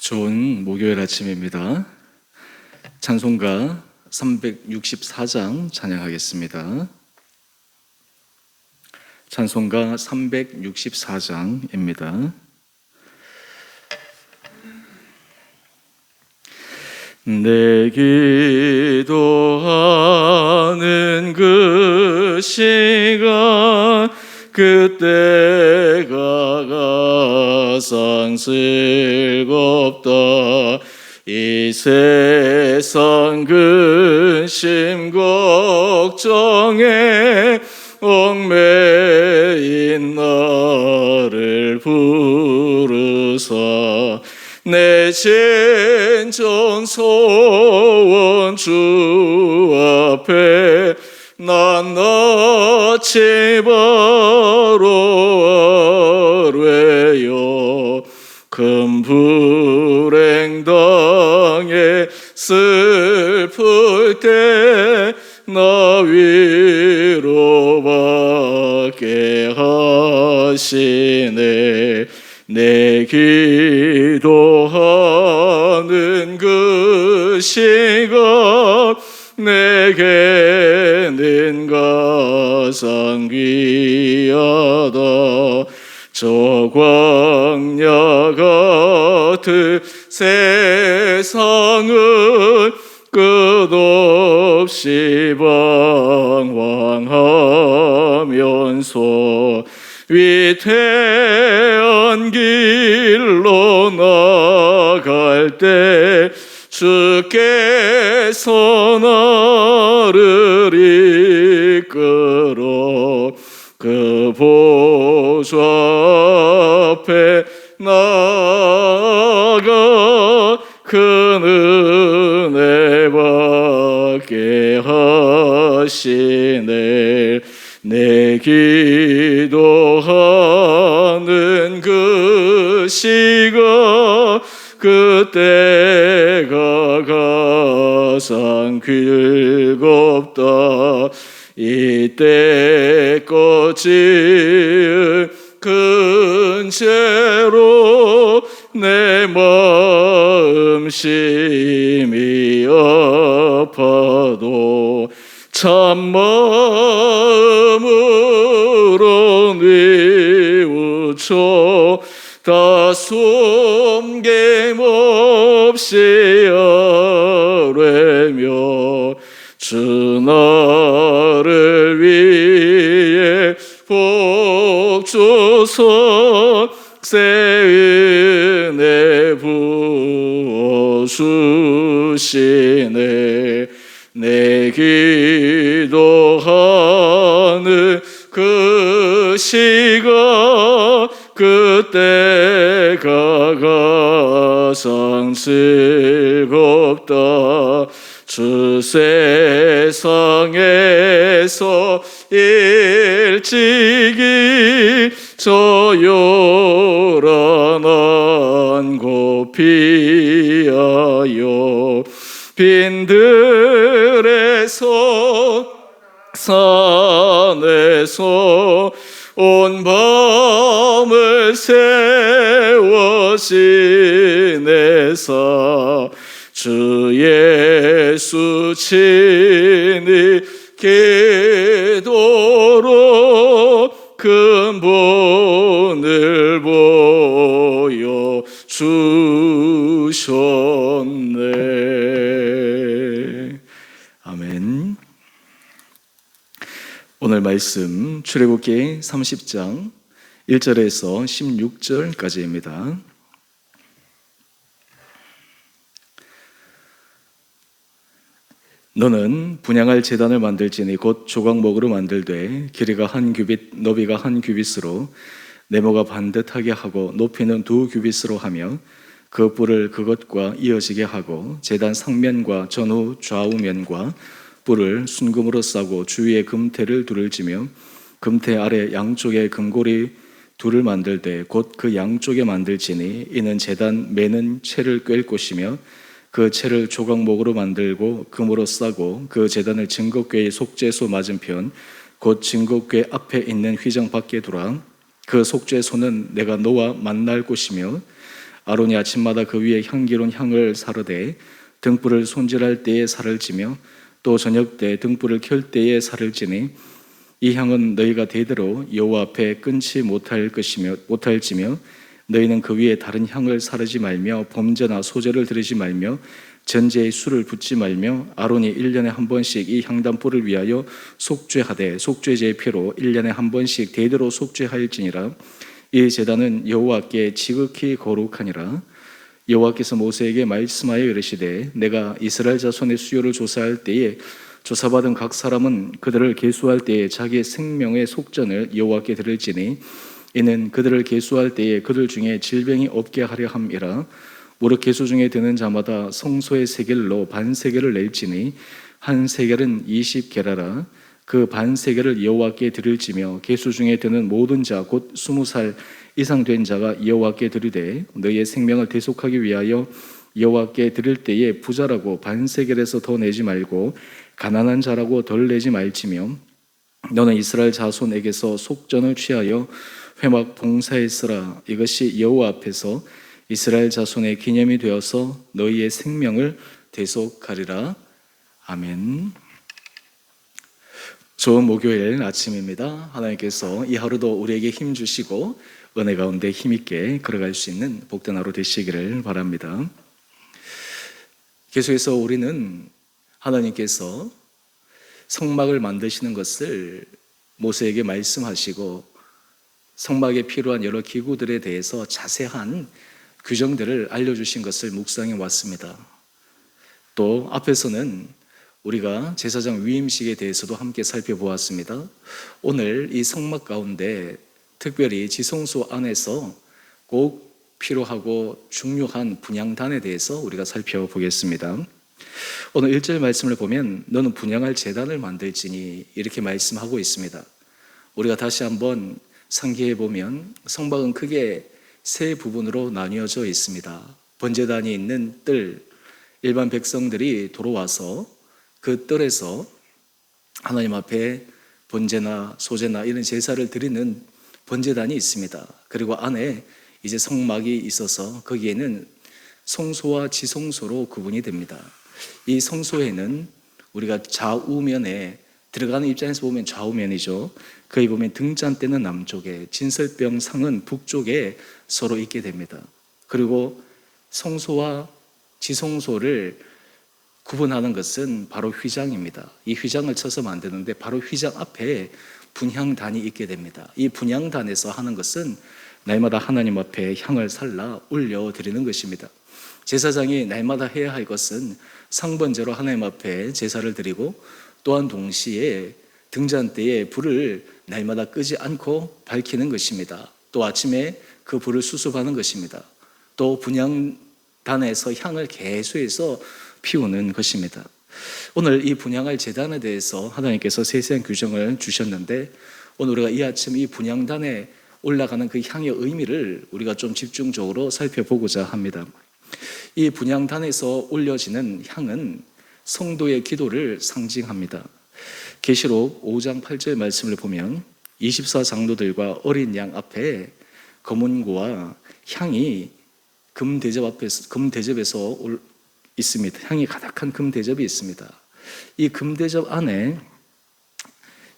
좋은 목요일 아침입니다. 찬송가 364장 찬양하겠습니다. 찬송가 364장입니다. 내 기도하는 그 시간 그때가 가장 즐겁다. 이 세상 근심 걱정에 얽매인 나를 부르사 내 진정 소원 주 앞에 낱낱이 바로 아뢰요. 큰 불행 당해 슬플 때 나 위로받게 하시네. 내 기도하는 그 시간 내게는 가장 귀하다. 저 광야 같은 세상은 끝없이 방황하면서 위태한 길로 나갈 때 주께서 나를 이끌어 그 보좌 앞에 나아가 큰 은혜 받게 하시네. 내 기도하는 그 시간 그때가 가장 즐겁다. 이때껏 지은 큰 죄로 내 마음 심히 아파도 참마음으로 뉘우쳐 다 숨김없이 아뢰며 주 나를 위해 복 주소 새 은혜 부어주시네. 내 기도하는 그 시간 그때가 가장 즐겁다. 주 세상에서 일찍이 저 요란한 곳 피하여 빈들에서 산에서 온 밤을 세워 지내사 주 예수 친히 기도로 근본을 보여 주셨네. 아멘. 오늘 말씀 출애굽기 30장 1절에서 16절까지입니다. 너는 분향할 제단을 만들지니 곧 조각목으로 만들되 길이가 한 규빗 너비가 한 규빗으로 네모가 반듯하게 하고 높이는 2규빗으로 하며 그 뿔을 그것과 이어지게 하고 제단 상면과 전후 좌우면과 뿔을 순금으로 싸고 주위에 금테를 둘을 지며 금테 아래 양쪽에 금고리 둘을 만들되 곧 그 양쪽에 만들지니 이는 제단 매는 채를 꿰을 곳이며 그 채를 조각목으로 만들고 금으로 싸고 그 제단을 증거궤의 속죄소 맞은편 곧 증거궤 앞에 있는 휘장 밖에 두라. 그 속죄소는 내가 너와 만날 곳이며 아론이 아침마다 그 위에 향기로운 향을 사르되 등불을 손질할 때에 살을 찌며 또 저녁 때 등불을 켤 때에 살을 찌니 이 향은 너희가 대대로 여호와 앞에 끊지 못할지며 너희는 그 위에 다른 향을 사르지 말며 범죄나 소제를 드리지 말며 전제에 술을 붓지 말며 아론이 1년에 한 번씩 이 향단불을 위하여 속죄하되 속죄제의 피로 1년에 한 번씩 대대로 속죄하일지니라. 이 제단은 여호와께 지극히 거룩하니라. 여호와께서 모세에게 말씀하여 이르시되 내가 이스라엘 자손의 수요를 조사할 때에 조사받은 각 사람은 그들을 계수할 때에 자기의 생명의 속전을 여호와께 드릴지니 이는 그들을 계수할 때에 그들 중에 질병이 없게 하려 함이라. 무릇 계수 중에 드는 자마다 성소의 세겔로 반 세겔을 낼지니 한 세겔은 20게라라. 그 반 세겔을 여호와께 드릴지며 계수 중에 드는 모든 자 곧 20살 이상 된 자가 여호와께 드리되 너희의 생명을 대속하기 위하여 여호와께 드릴 때에 부자라고 반 세겔에서 더 내지 말고 가난한 자라고 덜 내지 말지며 너는 이스라엘 자손에게서 속전을 취하여 회막 봉사에 쓰라. 이것이 여호와 앞에서 이스라엘 자손의 기념이 되어서 너희의 생명을 대속하리라. 아멘. 좋은 목요일 아침입니다. 하나님께서 이 하루도 우리에게 힘 주시고 은혜 가운데 힘있게 걸어갈 수 있는 복된 하루 되시기를 바랍니다. 계속해서 우리는 하나님께서 성막을 만드시는 것을 모세에게 말씀하시고 성막에 필요한 여러 기구들에 대해서 자세한 규정들을 알려주신 것을 묵상해 왔습니다. 또 앞에서는 우리가 제사장 위임식에 대해서도 함께 살펴보았습니다. 오늘 이 성막 가운데 특별히 지성소 안에서 꼭 필요하고 중요한 분향단에 대해서 우리가 살펴보겠습니다. 오늘 1절 말씀을 보면 너는 분향할 제단을 만들지니 이렇게 말씀하고 있습니다. 우리가 다시 한번 상기해 보면 성막은 크게 세 부분으로 나뉘어져 있습니다. 번제단이 있는 뜰, 일반 백성들이 들어와서 그 뜰에서 하나님 앞에 번제나 소제나 이런 제사를 드리는 번제단이 있습니다. 그리고 안에 이제 성막이 있어서 거기에는 성소와 지성소로 구분이 됩니다. 이 성소에는 우리가 좌우면에 들어가는 입장에서 보면 좌우면이죠. 거기 보면 등잔대는 남쪽에, 진설병 상은 북쪽에 서로 있게 됩니다. 그리고 성소와 지성소를 구분하는 것은 바로 휘장입니다. 이 휘장을 쳐서 만드는데 바로 휘장 앞에 분향단이 있게 됩니다. 이 분향단에서 하는 것은 날마다 하나님 앞에 향을 살라 올려드리는 것입니다. 제사장이 날마다 해야 할 것은 상번제로 하나님 앞에 제사를 드리고 또한 동시에 등잔대에 불을 날마다 끄지 않고 밝히는 것입니다. 또 아침에 그 불을 수습하는 것입니다. 또 분향단에서 향을 계수해서 피우는 것입니다. 오늘 이 분향할 제단에 대해서 하나님께서 세세한 규정을 주셨는데 오늘 우리가 이 아침 이 분향단에 올라가는 그 향의 의미를 우리가 좀 집중적으로 살펴보고자 합니다. 이 분향단에서 올려지는 향은 성도의 기도를 상징합니다. 계시록 5장 8절 말씀을 보면 24장로들과 어린 양 앞에 검은고와 향이 금대접에서 있습니다. 향이 가득한 금대접이 있습니다. 이 금대접 안에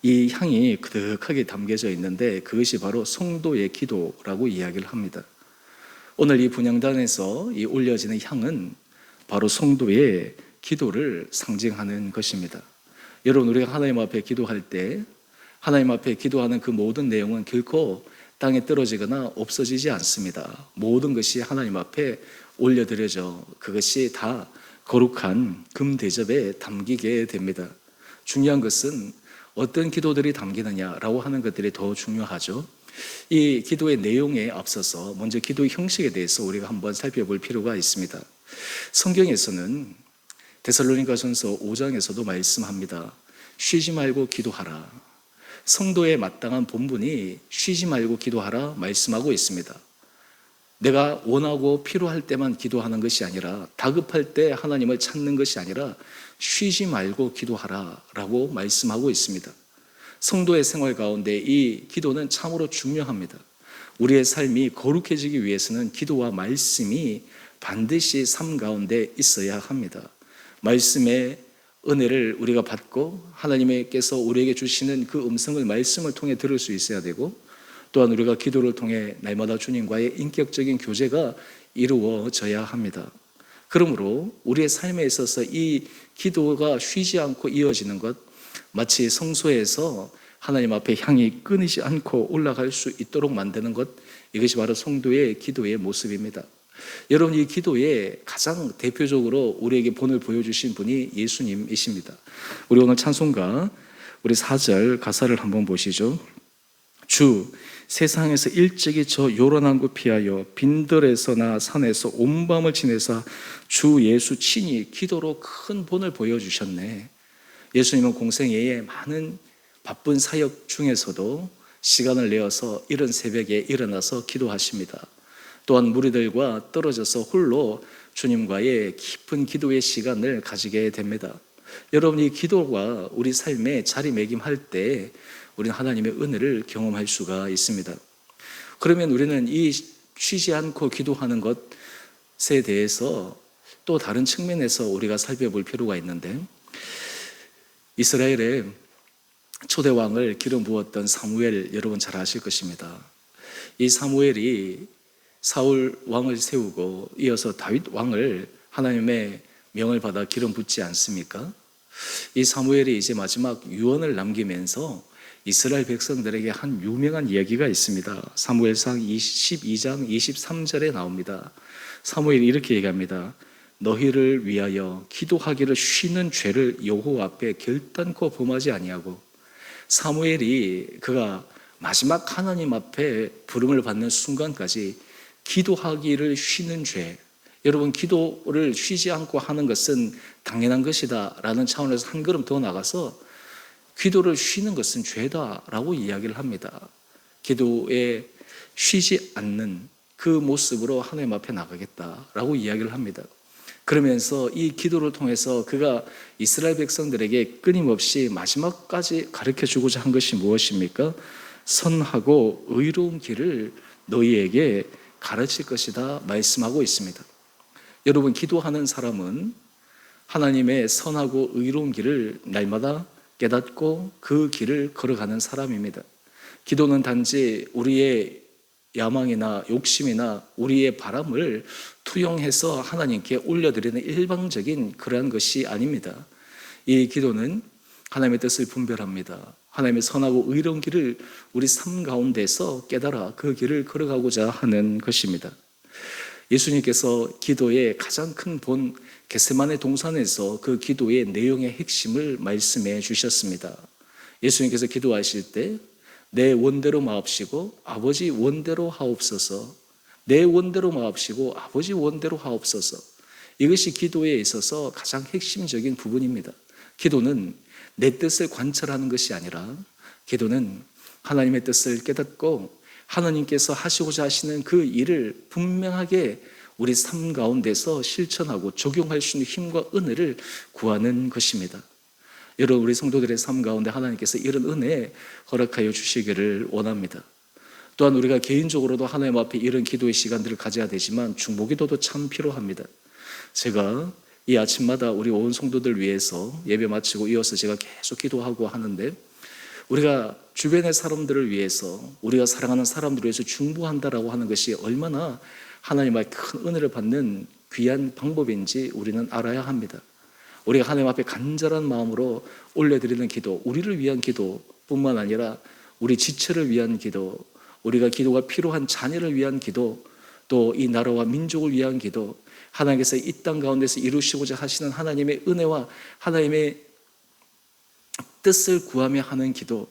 이 향이 그득하게 담겨져 있는데 그것이 바로 성도의 기도라고 이야기를 합니다. 오늘 이 분향단에서 이 올려지는 향은 바로 성도의 기도를 상징하는 것입니다. 여러분, 우리가 하나님 앞에 기도할 때 하나님 앞에 기도하는 그 모든 내용은 결코 땅에 떨어지거나 없어지지 않습니다. 모든 것이 하나님 앞에 올려드려져 그것이 다 거룩한 금대접에 담기게 됩니다. 중요한 것은 어떤 기도들이 담기느냐라고 하는 것들이 더 중요하죠. 이 기도의 내용에 앞서서 먼저 기도의 형식에 대해서 우리가 한번 살펴볼 필요가 있습니다. 성경에서는 데살로니가전서 5장에서도 말씀합니다. 쉬지 말고 기도하라. 성도의 마땅한 본분이 쉬지 말고 기도하라 말씀하고 있습니다. 내가 원하고 필요할 때만 기도하는 것이 아니라 다급할 때 하나님을 찾는 것이 아니라 쉬지 말고 기도하라 라고 말씀하고 있습니다. 성도의 생활 가운데 이 기도는 참으로 중요합니다. 우리의 삶이 거룩해지기 위해서는 기도와 말씀이 반드시 삶 가운데 있어야 합니다. 말씀의 은혜를 우리가 받고 하나님께서 우리에게 주시는 그 음성을 말씀을 통해 들을 수 있어야 되고, 또한 우리가 기도를 통해 날마다 주님과의 인격적인 교제가 이루어져야 합니다. 그러므로 우리의 삶에 있어서 이 기도가 쉬지 않고 이어지는 것, 마치 성소에서 하나님 앞에 향이 끊이지 않고 올라갈 수 있도록 만드는 것, 이것이 바로 성도의 기도의 모습입니다. 여러분, 이 기도에 가장 대표적으로 우리에게 본을 보여주신 분이 예수님이십니다. 우리 오늘 찬송가 우리 4절 가사를 한번 보시죠. 주 세상에서 일찍이 저 요란한 곳 피하여 빈들에서나 산에서 온 밤을 지내사 주 예수 친히 기도로 큰 본을 보여주셨네. 예수님은 공생애에 많은 바쁜 사역 중에서도 시간을 내어서 이른 새벽에 일어나서 기도하십니다. 또한 무리들과 떨어져서 홀로 주님과의 깊은 기도의 시간을 가지게 됩니다. 여러분, 이 기도가 우리 삶에 자리매김할 때 우리는 하나님의 은혜를 경험할 수가 있습니다. 그러면 우리는 이 쉬지 않고 기도하는 것에 대해서 또 다른 측면에서 우리가 살펴볼 필요가 있는데, 이스라엘의 초대 왕을 기름 부었던 사무엘, 여러분 잘 아실 것입니다. 이 사무엘이 사울 왕을 세우고 이어서 다윗 왕을 하나님의 명을 받아 기름 붓지 않습니까? 이 사무엘이 이제 마지막 유언을 남기면서 이스라엘 백성들에게 한 유명한 이야기가 있습니다. 사무엘상 12장 23절에 나옵니다. 사무엘이 이렇게 얘기합니다. 너희를 위하여 기도하기를 쉬는 죄를 여호와 앞에 결단코 범하지 아니하고, 사무엘이 그가 마지막 하나님 앞에 부름을 받는 순간까지 기도하기를 쉬는 죄, 여러분, 기도를 쉬지 않고 하는 것은 당연한 것이다 라는 차원에서 한 걸음 더 나가서 기도를 쉬는 것은 죄다라고 이야기를 합니다. 기도에 쉬지 않는 그 모습으로 하나님 앞에 나가겠다라고 이야기를 합니다. 그러면서 이 기도를 통해서 그가 이스라엘 백성들에게 끊임없이 마지막까지 가르쳐주고자 한 것이 무엇입니까? 선하고 의로운 길을 너희에게 가르칠 것이다 말씀하고 있습니다. 여러분, 기도하는 사람은 하나님의 선하고 의로운 길을 날마다 깨닫고 그 길을 걸어가는 사람입니다. 기도는 단지 우리의 야망이나 욕심이나 우리의 바람을 투영해서 하나님께 올려드리는 일방적인 그러한 것이 아닙니다. 이 기도는 하나님의 뜻을 분별합니다. 하나님의 선하고 의로운 길을 우리 삶 가운데서 깨달아 그 길을 걸어가고자 하는 것입니다. 예수님께서 기도의 가장 큰 본 겟세마네 동산에서 그 기도의 내용의 핵심을 말씀해 주셨습니다. 예수님께서 기도하실 때 내 원대로 마옵시고 아버지 원대로 하옵소서, 내 원대로 마옵시고 아버지 원대로 하옵소서, 이것이 기도에 있어서 가장 핵심적인 부분입니다. 기도는 내 뜻을 관철하는 것이 아니라 기도는 하나님의 뜻을 깨닫고 하나님께서 하시고자 하시는 그 일을 분명하게 우리 삶 가운데서 실천하고 적용할 수 있는 힘과 은혜를 구하는 것입니다. 여러분, 우리 성도들의 삶 가운데 하나님께서 이런 은혜 허락하여 주시기를 원합니다. 또한 우리가 개인적으로도 하나님 앞에 이런 기도의 시간들을 가져야 되지만 중보기도도 참 필요합니다. 제가 이 아침마다 우리 온 성도들 위해서 예배 마치고 이어서 제가 계속 기도하고 하는데, 우리가 주변의 사람들을 위해서, 우리가 사랑하는 사람들을 위해서 중보한다라고 하는 것이 얼마나 하나님의 큰 은혜를 받는 귀한 방법인지 우리는 알아야 합니다. 우리가 하나님 앞에 간절한 마음으로 올려드리는 기도, 우리를 위한 기도뿐만 아니라 우리 지체를 위한 기도, 우리가 기도가 필요한 자녀를 위한 기도, 또 이 나라와 민족을 위한 기도, 하나님께서 이 땅 가운데서 이루시고자 하시는 하나님의 은혜와 하나님의 뜻을 구하며 하는 기도,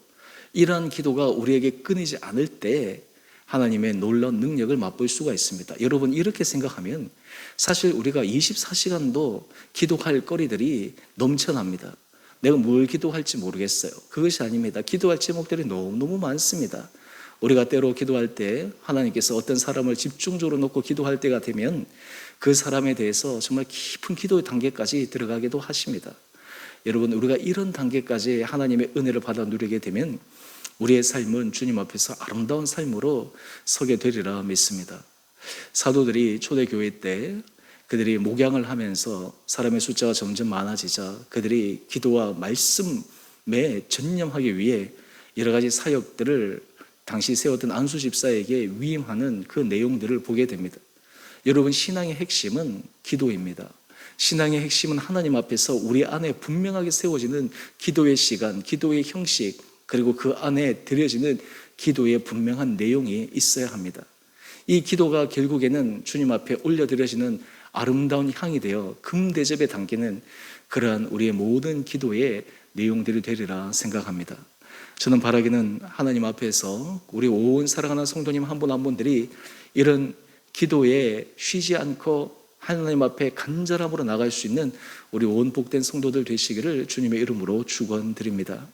이러한 기도가 우리에게 끊이지 않을 때 하나님의 놀라운 능력을 맛볼 수가 있습니다. 여러분, 이렇게 생각하면 사실 우리가 24시간도 기도할 거리들이 넘쳐납니다. 내가 뭘 기도할지 모르겠어요. 그것이 아닙니다. 기도할 제목들이 너무너무 많습니다. 우리가 때로 기도할 때 하나님께서 어떤 사람을 집중적으로 놓고 기도할 때가 되면 그 사람에 대해서 정말 깊은 기도의 단계까지 들어가기도 하십니다. 여러분, 우리가 이런 단계까지 하나님의 은혜를 받아 누리게 되면 우리의 삶은 주님 앞에서 아름다운 삶으로 서게 되리라 믿습니다. 사도들이 초대교회 때 그들이 목양을 하면서 사람의 숫자가 점점 많아지자 그들이 기도와 말씀에 전념하기 위해 여러 가지 사역들을 당시 세웠던 안수 집사에게 위임하는 그 내용들을 보게 됩니다. 여러분, 신앙의 핵심은 기도입니다. 신앙의 핵심은 하나님 앞에서 우리 안에 분명하게 세워지는 기도의 시간, 기도의 형식, 그리고 그 안에 드려지는 기도의 분명한 내용이 있어야 합니다. 이 기도가 결국에는 주님 앞에 올려드려지는 아름다운 향이 되어 금대접에 담기는 그러한 우리의 모든 기도의 내용들이 되리라 생각합니다. 저는 바라기는 하나님 앞에서 우리 온 사랑하는 성도님 한 분 한 분들이 이런 기도에 쉬지 않고 하나님 앞에 간절함으로 나갈 수 있는 우리 온 복된 성도들 되시기를 주님의 이름으로 축원드립니다.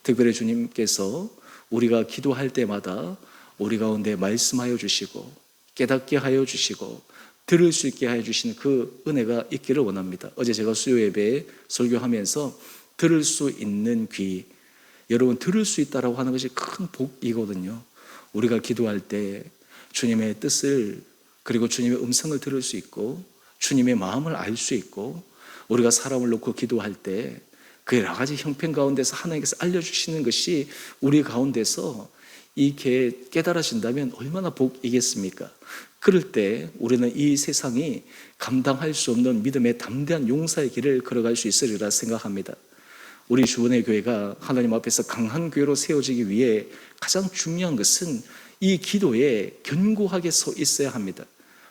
특별히 주님께서 우리가 기도할 때마다 우리 가운데 말씀하여 주시고 깨닫게 하여 주시고 들을 수 있게 하여 주시는 그 은혜가 있기를 원합니다. 어제 제가 수요 예배에 설교하면서 들을 수 있는 귀, 여러분 들을 수 있다라고 하는 것이 큰 복이거든요. 우리가 기도할 때 주님의 뜻을 그리고 주님의 음성을 들을 수 있고 주님의 마음을 알 수 있고 우리가 사람을 놓고 기도할 때 그 여러 가지 형편 가운데서 하나님께서 알려주시는 것이 우리 가운데서 이렇게 깨달아진다면 얼마나 복이겠습니까? 그럴 때 우리는 이 세상이 감당할 수 없는 믿음의 담대한 용사의 길을 걸어갈 수 있으리라 생각합니다. 우리 주원의 교회가 하나님 앞에서 강한 교회로 세워지기 위해 가장 중요한 것은 이 기도에 견고하게 서 있어야 합니다.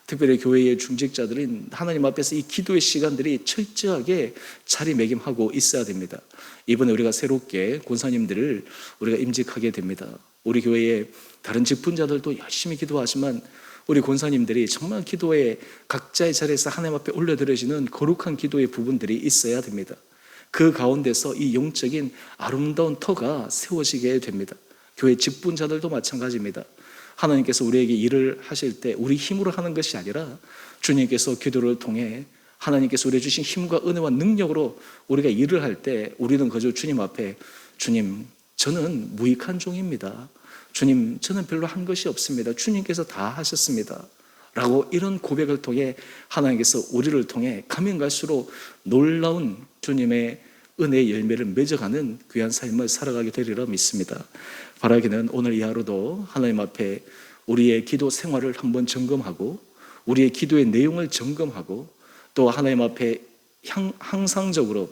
특별히 교회의 중직자들은 하나님 앞에서 이 기도의 시간들이 철저하게 자리매김하고 있어야 됩니다. 이번에 우리가 새롭게 권사님들을 우리가 임직하게 됩니다. 우리 교회의 다른 직분자들도 열심히 기도하지만 우리 권사님들이 정말 기도에 각자의 자리에서 하나님 앞에 올려드려지는 거룩한 기도의 부분들이 있어야 됩니다. 그 가운데서 이 영적인 아름다운 터가 세워지게 됩니다. 교회 직분자들도 마찬가지입니다. 하나님께서 우리에게 일을 하실 때 우리 힘으로 하는 것이 아니라 주님께서 기도를 통해 하나님께서 우리에게 주신 힘과 은혜와 능력으로 우리가 일을 할 때 우리는 그저 주님 앞에 주님, 저는 무익한 종입니다. 주님, 저는 별로 한 것이 없습니다. 주님께서 다 하셨습니다. 라고 이런 고백을 통해 하나님께서 우리를 통해 가면 갈수록 놀라운 주님의 은혜의 열매를 맺어가는 귀한 삶을 살아가게 되리라 믿습니다. 바라기는 오늘 이 하루도 하나님 앞에 우리의 기도 생활을 한번 점검하고 우리의 기도의 내용을 점검하고 또 하나님 앞에 항상적으로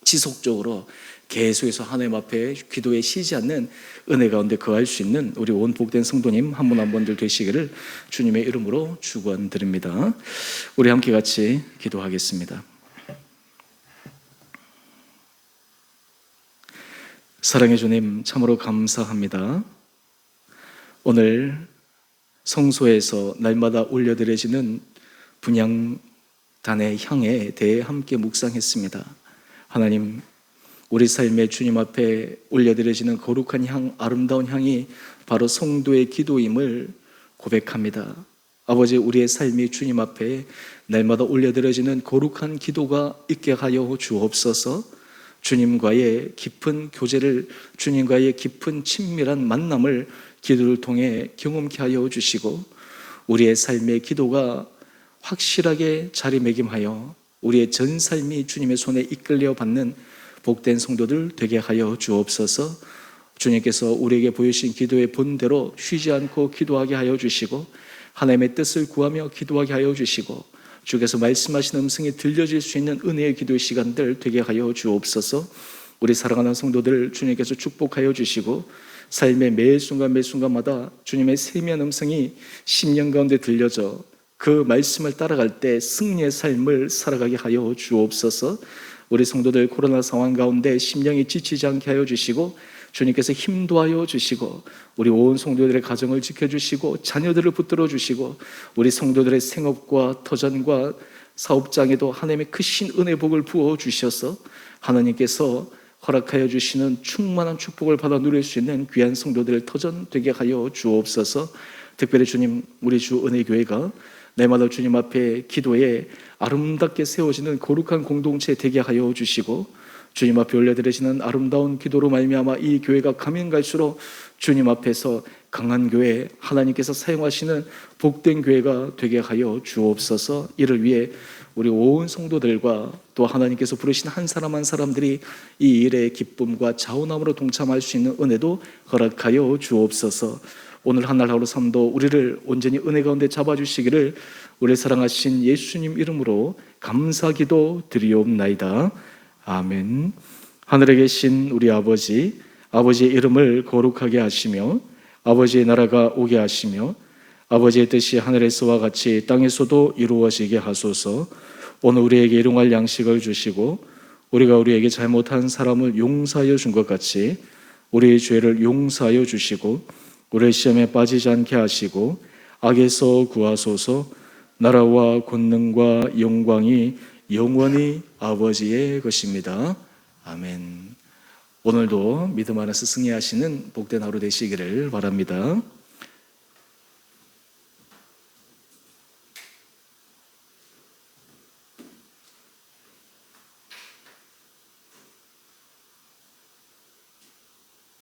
지속적으로 계속해서 하나님 앞에 기도에 쉬지 않는 은혜 가운데 거할 수 있는 우리 온 복된 성도님 한 분 한 분들 되시기를 주님의 이름으로 축원드립니다. 우리 함께 같이 기도하겠습니다. 사랑의 주님, 참으로 감사합니다. 오늘 성소에서 날마다 올려드려지는 분향단의 향에 대해 함께 묵상했습니다. 하나님, 우리 삶의 주님 앞에 올려드려지는 거룩한 향, 아름다운 향이 바로 성도의 기도임을 고백합니다. 아버지, 우리의 삶이 주님 앞에 날마다 올려드려지는 거룩한 기도가 있게 하여 주옵소서. 주님과의 깊은 교제를, 주님과의 깊은 친밀한 만남을 기도를 통해 경험케 하여 주시고 우리의 삶의 기도가 확실하게 자리매김하여 우리의 전 삶이 주님의 손에 이끌려 받는 복된 성도들 되게 하여 주옵소서. 주님께서 우리에게 보여주신 기도의 본대로 쉬지 않고 기도하게 하여 주시고 하나님의 뜻을 구하며 기도하게 하여 주시고 주께서 말씀하신 음성이 들려질 수 있는 은혜의 기도의 시간들 되게 하여 주옵소서. 우리 사랑하는 성도들 주님께서 축복하여 주시고 삶의 매 순간 매 순간마다 주님의 세미한 음성이 심령 가운데 들려져 그 말씀을 따라갈 때 승리의 삶을 살아가게 하여 주옵소서. 우리 성도들 코로나 상황 가운데 심령이 지치지 않게 하여 주시고 주님께서 힘도 하여 주시고 우리 온 성도들의 가정을 지켜주시고 자녀들을 붙들어 주시고 우리 성도들의 생업과 터전과 사업장에도 하나님의 크신 은혜 복을 부어 주셔서 하나님께서 허락하여 주시는 충만한 축복을 받아 누릴 수 있는 귀한 성도들의 터전 되게 하여 주옵소서. 특별히 주님, 우리 주 은혜교회가 날마다 주님 앞에 기도에 아름답게 세워지는 거룩한 공동체 되게 하여 주시고 주님 앞에 올려드리시는 아름다운 기도로 말미암아 이 교회가 가면 갈수록 주님 앞에서 강한 교회, 하나님께서 사용하시는 복된 교회가 되게 하여 주옵소서. 이를 위해 우리 온 성도들과 또 하나님께서 부르신 한 사람 한 사람들이 이 일의 기쁨과 자원함으로 동참할 수 있는 은혜도 허락하여 주옵소서. 오늘 한 날 하루 삶도 우리를 온전히 은혜 가운데 잡아주시기를 우리 사랑하신 예수님 이름으로 감사기도 드리옵나이다. 아멘. 하늘에 계신 우리 아버지, 아버지의 이름을 거룩하게 하시며 아버지의 나라가 오게 하시며 아버지의 뜻이 하늘에서와 같이 땅에서도 이루어지게 하소서. 오늘 우리에게 일용할 양식을 주시고 우리가 우리에게 잘못한 사람을 용서하여 준 것 같이 우리의 죄를 용서하여 주시고 우리의 시험에 빠지지 않게 하시고 악에서 구하소서. 나라와 권능과 영광이 영원히 아버지의 것입니다. 아멘. 오늘도 믿음 안에서 승리하시는 복된 하루 되시기를 바랍니다.